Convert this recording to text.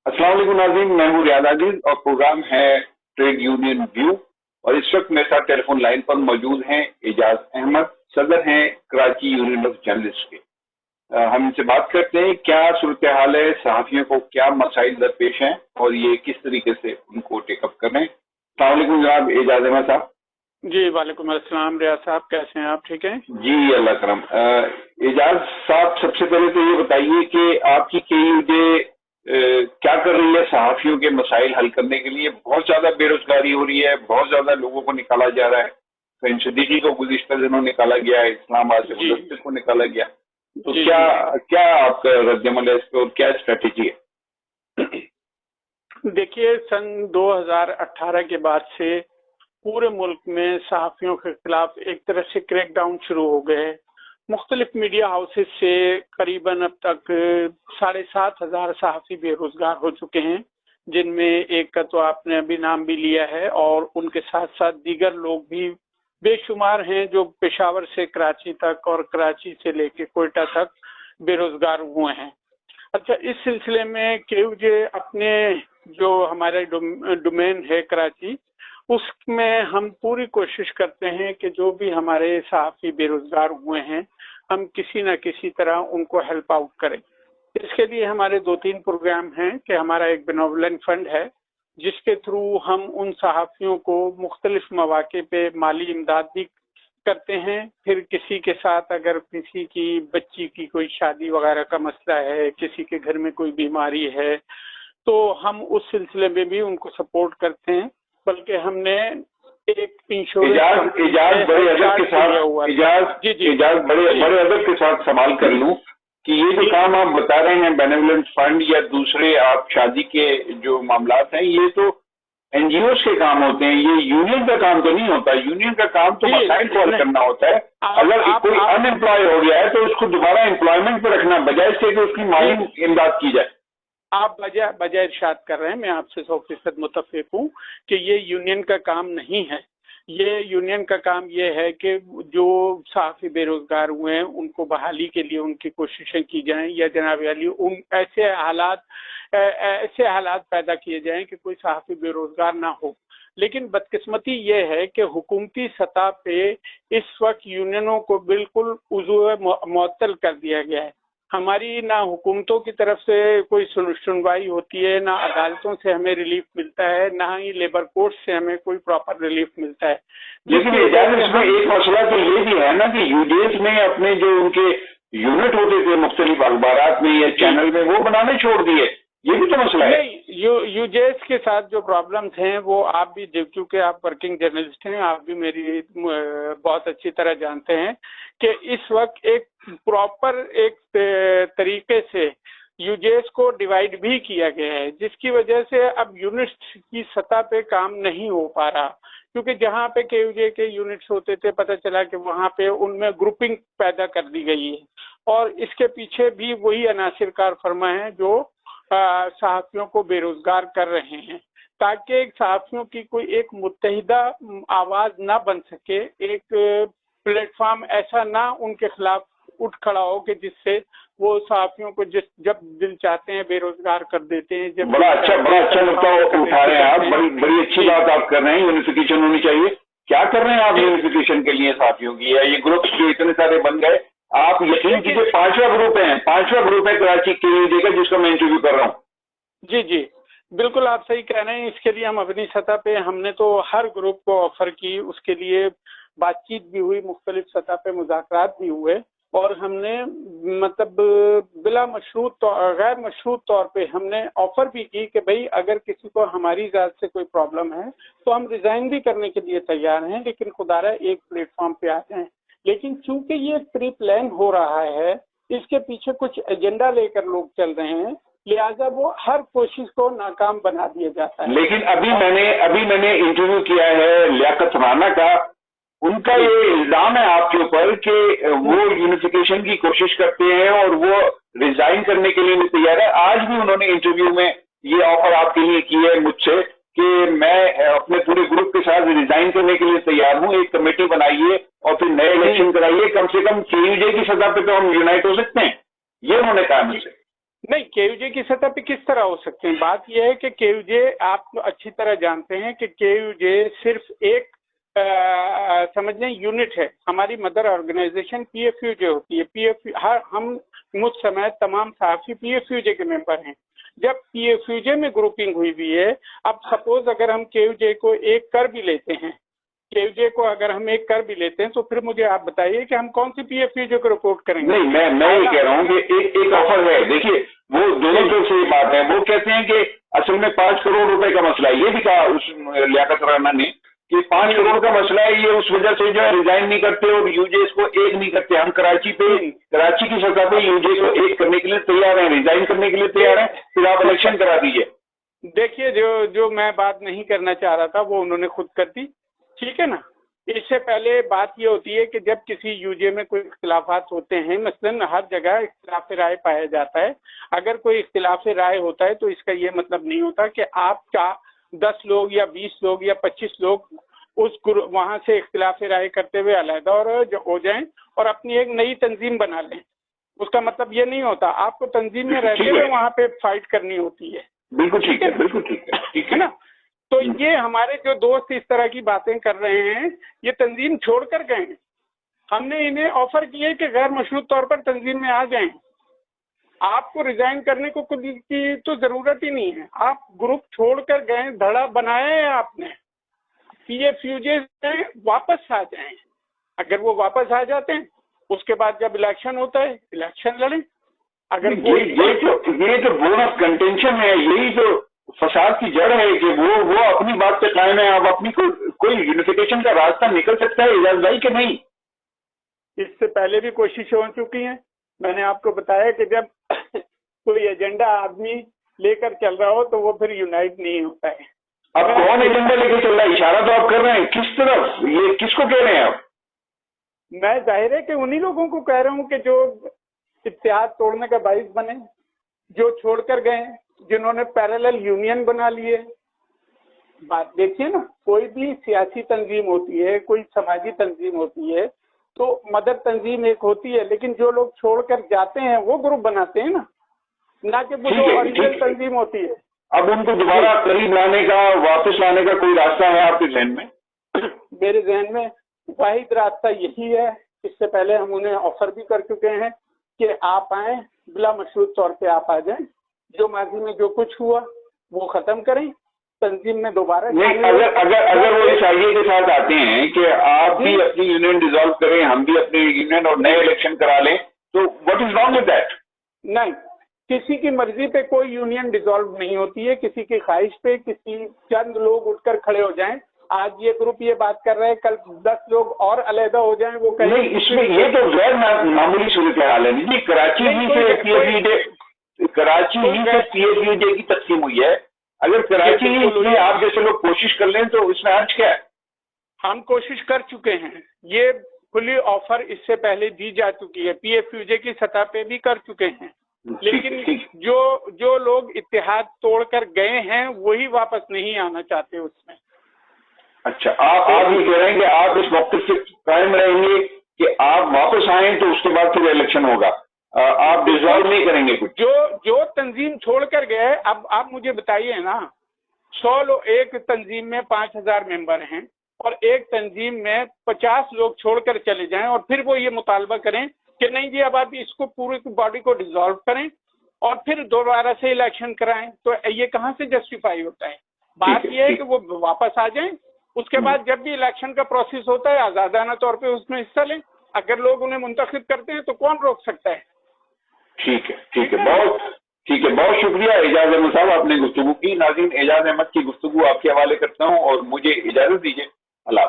अस्सलाम वालेकुम नाज़रीन, मैं हूँ रियाद आजिज और प्रोग्राम है ट्रेड यूनियन व्यू। और इस वक्त मेरे साथ टेलीफोन लाइन पर मौजूद हैं एजाज अहमद, सदर हैं कराची यूनियन ऑफ जर्नलिस्ट के। हम इनसे बात करते हैं क्या सूरत हाल है, सहाफ़ियों को क्या मसाइल दरपेश हैं और ये किस तरीके से उनको टेकअप कर रहे हैं। अस्सलाम वालेकुम जनाब एजाज अहमद साहब। जी वालेकुम अस्सलाम रियाज साहब, कैसे हैं आप? ठीक हैं जी, अल्लाह करम। एजाज साहब, सबसे पहले तो ये बताइए कि आपकी KUJ क्या कर रही है सहाफ़ियों के मसाइल हल करने के लिए। बहुत ज्यादा बेरोजगारी हो रही है, बहुत ज्यादा लोगों को निकाला जा रहा है। फैन सिद्दीकी को गुज़िश्ता दिनों निकाला गया है, इस्लामाबाद से मुदस्सिर को निकाला गया। तो क्या आपका रद्दअमल है इस पर और क्या स्ट्रेटेजी है? देखिए, सन 2018 के बाद से पूरे मुल्क में सहाफ़ियों के खिलाफ एक तरह से क्रैकडाउन शुरू हो गए हैं। मुख्तलिफ मीडिया हाउसेज से करीबन अब तक 7,500 सहाफ़ी बेरोजगार हो चुके हैं, जिनमें एक का तो आपने अभी नाम भी लिया है और उनके साथ साथ दीगर लोग भी बेशुमार हैं जो पेशावर से कराची तक और कराची से लेके कोयटा तक बेरोजगार हुए हैं। अच्छा, इस सिलसिले में KUJ अपने जो हमारे डोमेन है कराची, उसमें हम पूरी कोशिश करते हैं कि जो भी हमारे सहाफ़ी बेरोजगार हुए हैं हम किसी न किसी तरह उनको हेल्प आउट करें। इसके लिए हमारे 2-3 प्रोग्राम हैं कि हमारा एक बेनेवोलेंट फंड है जिसके थ्रू हम उन सहाफ़ियों को मुख्तलिफ मौके पे माली इमदाद भी करते हैं। फिर किसी के साथ अगर किसी की बच्ची की कोई शादी वगैरह का मसला है, किसी के घर में कोई बीमारी है, तो हम उस सिलसिले में भी उनको सपोर्ट करते हैं। बल्कि हमने एक इंश्योरेंस बड़े अदब के साथ सवाल कर लूं कि ये जो काम आप बता रहे हैं बेनेवोलेंट फंड या दूसरे आप शादी के जो मामलात हैं, ये तो NGOs के काम होते हैं, ये यूनियन का काम तो नहीं होता। यूनियन का काम तो मसाइल सॉल्व करना होता है। अगर कोई अनएम्प्लॉय हो गया है तो उसको दोबारा एम्प्लॉयमेंट पे रखना बजाय से कि उसकी माली इमदाद की जाए। आप बजाय इरशाद कर रहे हैं, मैं आपसे 100% मुत्तफिक हूँ कि ये यूनियन का काम नहीं है। ये यूनियन का काम ये है कि जो सहाफ़ी बेरोजगार हुए हैं उनको बहाली के लिए उनकी कोशिशें की जाएं या जनाब अली उन ऐसे हालात पैदा किए जाएं कि कोई सहाफ़ी बेरोजगार ना हो। लेकिन बदकिस्मती ये है कि हुकूमती सतह पे इस वक्त यूनियनों को बिल्कुल उज़्व मुअत्तल कर दिया गया है। हमारी ना हुकूमतों की तरफ से कोई सुनवाई होती है, ना अदालतों से हमें रिलीफ मिलता है, ना ही लेबर कोर्ट से हमें कोई प्रॉपर रिलीफ मिलता है। लेकिन इसमें एक मसला तो ये भी है ना कि यूजेस ने अपने जो उनके यूनिट होते थे मुख्तलिफ अखबारात में या चैनल में वो बनाने छोड़ दिए, ये भी तो मसला है। यूजेस के साथ जो प्रॉब्लम्स हैं वो आप भी, क्योंकि आप वर्किंग जर्नलिस्ट हैं, आप भी मेरी बहुत अच्छी तरह जानते हैं कि इस वक्त एक प्रॉपर एक तरीके से यूजेस को डिवाइड भी किया गया है, जिसकी वजह से अब यूनिट्स की सतह पे काम नहीं हो पा रहा। क्योंकि जहाँ पे KUJ के यूनिट्स होते थे पता चला कि वहाँ पे उनमें ग्रुपिंग पैदा कर दी गई है और इसके पीछे भी वही अनासिर कार फरमा है जो सहाफ़ियों को बेरोजगार कर रहे हैं, ताकि सहाफ़ियों की कोई एक मुत्तहिदा आवाज़ ना बन सके, एक प्लेटफॉर्म ऐसा ना उनके खिलाफ उठ खड़ा हो कि जिससे वो सहाफ़ियों को जब दिल चाहते हैं बेरोजगार कर देते हैं। जब बड़ा अच्छा मुद्दा उठा रहे हैं आप, बड़ी अच्छी बात आप कर रहे हैं। यूनिफिकेशन होनी चाहिए। क्या कर रहे हैं आप यूनिफिकेशन के लिए सहाफ़ियों की? या ये ग्रुप जो इतने सारे बन गए, आप यकीन कीजिए 5वां ग्रुप है कराची KUJ का जिसका मैं इंटरव्यू कर रहा हूँ। जी, बिल्कुल आप सही कह रहे हैं। इसके लिए हम अपनी सतह पे हमने तो हर ग्रुप को ऑफर की, उसके लिए बातचीत भी हुई, मुख्तलिफ सतह पे मुज़ाकरात भी हुए और हमने मतलब बिला मशरूत गैर मशरूत तौर पे हमने ऑफर भी की कि भाई अगर किसी को हमारी ज़ात से कोई प्रॉब्लम है तो हम रिज़ाइन भी करने के लिए तैयार हैं, लेकिन खुदारा एक प्लेटफॉर्म पे आ जाएं। लेकिन चूंकि ये प्री प्लान हो रहा है, इसके पीछे कुछ एजेंडा लेकर लोग चल रहे हैं, लिहाजा वो हर कोशिश को नाकाम बना दिया जाता है। लेकिन अभी मैंने इंटरव्यू किया है लियाकत राना का। उनका ये इल्जाम है आपके ऊपर कि वो यूनिफिकेशन की कोशिश करते हैं और वो रिजाइन करने के लिए भी तैयार है। आज भी उन्होंने इंटरव्यू में ये ऑफर आपके लिए की है मुझसे कि मैं अपने पूरे ग्रुप के साथ रिजाइन करने के लिए तैयार हूँ, एक कमेटी बनाइए और फिर नए इलेक्शन कराइए, कम से कम KUJ की सतह पे तो हम यूनाइट हो सकते हैं। ये उन्होंने कहा मुझसे। नहीं, केयूजे की सतह पे किस तरह हो सकते हैं? बात यह है कि केयूजे, आप अच्छी तरह जानते हैं कि केयूजे सिर्फ एक समझ लें यूनिट है। हमारी मदर ऑर्गेनाइजेशन पीएफयूजे होती है। हम मुझ समय तमाम सहाफ़ी पीएफयूजे के मेंबर हैं। जब पीएफयूजे में ग्रुपिंग हुई भी है, अब सपोज अगर हम केयूजे को एक कर भी लेते हैं, केयूजे को अगर हम एक कर भी लेते हैं, तो फिर मुझे आप बताइए कि हम कौन सी पीएफयूजे को रिपोर्ट करेंगे? नहीं, मैं ये कह रहा हूँ कि एक ऑफर है। देखिए, वो दोनों तरफ से बात है। वो कहते हैं कि असल में 5 करोड़ रुपए का मसला है। ये भी कहा उस लियाकत राना ने कि 5 करोड़ का मसला है, ये उस वजह से जो है रिजाइन नहीं करते और यूजे को एक नहीं करते। हम कराची की सतह पे यूजे को एक करने के लिए तैयार हैं, रिजाइन करने के लिए तैयार हैं, फिर आप इलेक्शन करा दीजिए। देखिए, जो मैं बात नहीं करना चाह रहा था वो उन्होंने खुद कर दी, ठीक है ना। इससे पहले बात ये होती है कि जब किसी यूजे में कोई इख्तिलाफात होते हैं, मसलन हर जगह इख्तिलाफ राय पाया जाता है। अगर कोई इख्तिलाफ राय होता है तो इसका ये मतलब नहीं होता कि आप 10 लोग या 20 लोग या 25 लोग उस ग्रुप वहाँ से इख्तिलाफ राय करते हुए अलहदा और हो जाएं और अपनी एक नई तंजीम बना लें। उसका मतलब ये नहीं होता। आपको तंजीम में रहते हुए वहाँ पे फाइट करनी होती है। बिल्कुल ठीक है, बिल्कुल ठीक है ना। तो ये हमारे जो दोस्त इस तरह की बातें कर रहे हैं, ये तंजीम छोड़कर गए। हमने इन्हें ऑफर किए कि गैर मशरूत तौर पर तंजीम में आ जाएं। आपको रिजाइन करने को कुछ की तो जरूरत ही नहीं है। आप ग्रुप छोड़कर गए, धड़ा बनाया है आपने। पीएफयूजे से वापस आ जाएं। अगर वो वापस आ जाते हैं, उसके बाद जब इलेक्शन होता है, इलेक्शन लड़ें। अगर ये तो बोन ऑफ कंटेंशन है, यही तो फसाद की जड़ है कि वो अपनी बात पे कायम है। अब अपनी कोई यूनिफिकेशन का रास्ता निकल सकता है एजाज भाई कि नहीं? इससे पहले भी कोशिशें हो चुकी हैं। मैंने आपको बताया कि जब कोई एजेंडा आदमी लेकर चल रहा हो तो वो फिर यूनाइट नहीं होता है। अब कौन एजेंडा लेकर चल रहा है? इशारा तो आप कर रहे हैं, किस तरफ? ये किसको कह रहे हैं आप? मैं जाहिर है कि उन्हीं लोगों को कह रहा हूँ कि जो इत्तेहाद तोड़ने का बाइस बने, जो छोड़कर गए, जिन्होंने पैरेलल यूनियन बना लिए। बात देखिए ना, कोई भी सियासी तंजीम होती है, कोई समाजी तंजीम होती है, तो मदर तंजीम एक होती है, लेकिन जो लोग छोड़कर जाते हैं वो ग्रुप बनाते हैं ना कि वो जो ओरिजिनल तंजीम होती है। अब उनको दोबारा करीब लाने का, वापस लाने का कोई रास्ता है आपके जहन में? मेरे जहन में वाहिद रास्ता यही है। इससे पहले हम उन्हें ऑफर भी कर चुके हैं कि आप आए, बिला मशरूत तौर पे आप आ जाएं, जो माजी में जो कुछ हुआ वो खत्म करें, तंजीम में दोबारा नहीं। अगर वो इस आइडिया के साथ आते हैं कि आप भी अपनी यूनियन डिसॉल्व करें, हम भी अपनी यूनियन और नए इलेक्शन करा लें, तो what is wrong with that? नहीं, किसी की मर्जी पे कोई यूनियन डिसॉल्व नहीं होती है। किसी की ख्वाहिश पे किसी चंद लोग उठकर खड़े हो जाएं। आज ये ग्रुप ये बात कर रहे हैं, कल 10 लोग और अलहदा हो जाएं, वो कहें नहीं। इसमें ये तो गैर मामूली सूरत हाल है। नहीं, कराची ही से पीएफयूजे की तकसीम हुई है। अगर कराची ही इसमें आप जैसे लोग कोशिश कर लें तो इसमें अर्ज क्या है? हम कोशिश कर चुके हैं। ये खुली ऑफर इससे पहले दी जा चुकी है, पीएफयूजे की सतह पे भी कर चुके हैं। लेकिन जो लोग इत्तेहाद तोड़कर गए हैं वही वापस नहीं आना चाहते उसमें। अच्छा, आप ये कह रहे हैं कि आप इस वक्त से कायम रहेंगे कि आप वापस आए तो उसके बाद फिर इलेक्शन होगा, आप डिसॉल्व नहीं करेंगे कुछ? जो तंजीम छोड़कर गए, अब आप मुझे बताइए ना, 100 लोग एक तंजीम में 5000 मेंबर हैं और एक तंजीम में 50 लोग छोड़कर चले जाएं और फिर वो ये मुतालबा करें कि नहीं जी अब आप इसको पूरी बॉडी को डिसॉल्व करें और फिर दोबारा से इलेक्शन कराएं, तो ये कहाँ से जस्टिफाई होता है? बात ये है कि वो वापस आ जाएं, उसके बाद जब भी इलेक्शन का प्रोसेस होता है आजादाना तौर पे उसमें हिस्सा लें। अगर लोग उन्हें मुंतखब करते हैं तो कौन रोक सकता है? ठीक है, बहुत शुक्रिया एजाज अहमद साहब, आपने गुफ्तगू की। नाज़रीन, एजाज अहमद की गुफ्तगू आपके हवाले करता हूँ और मुझे इजाजत दीजिए। अल्लाह।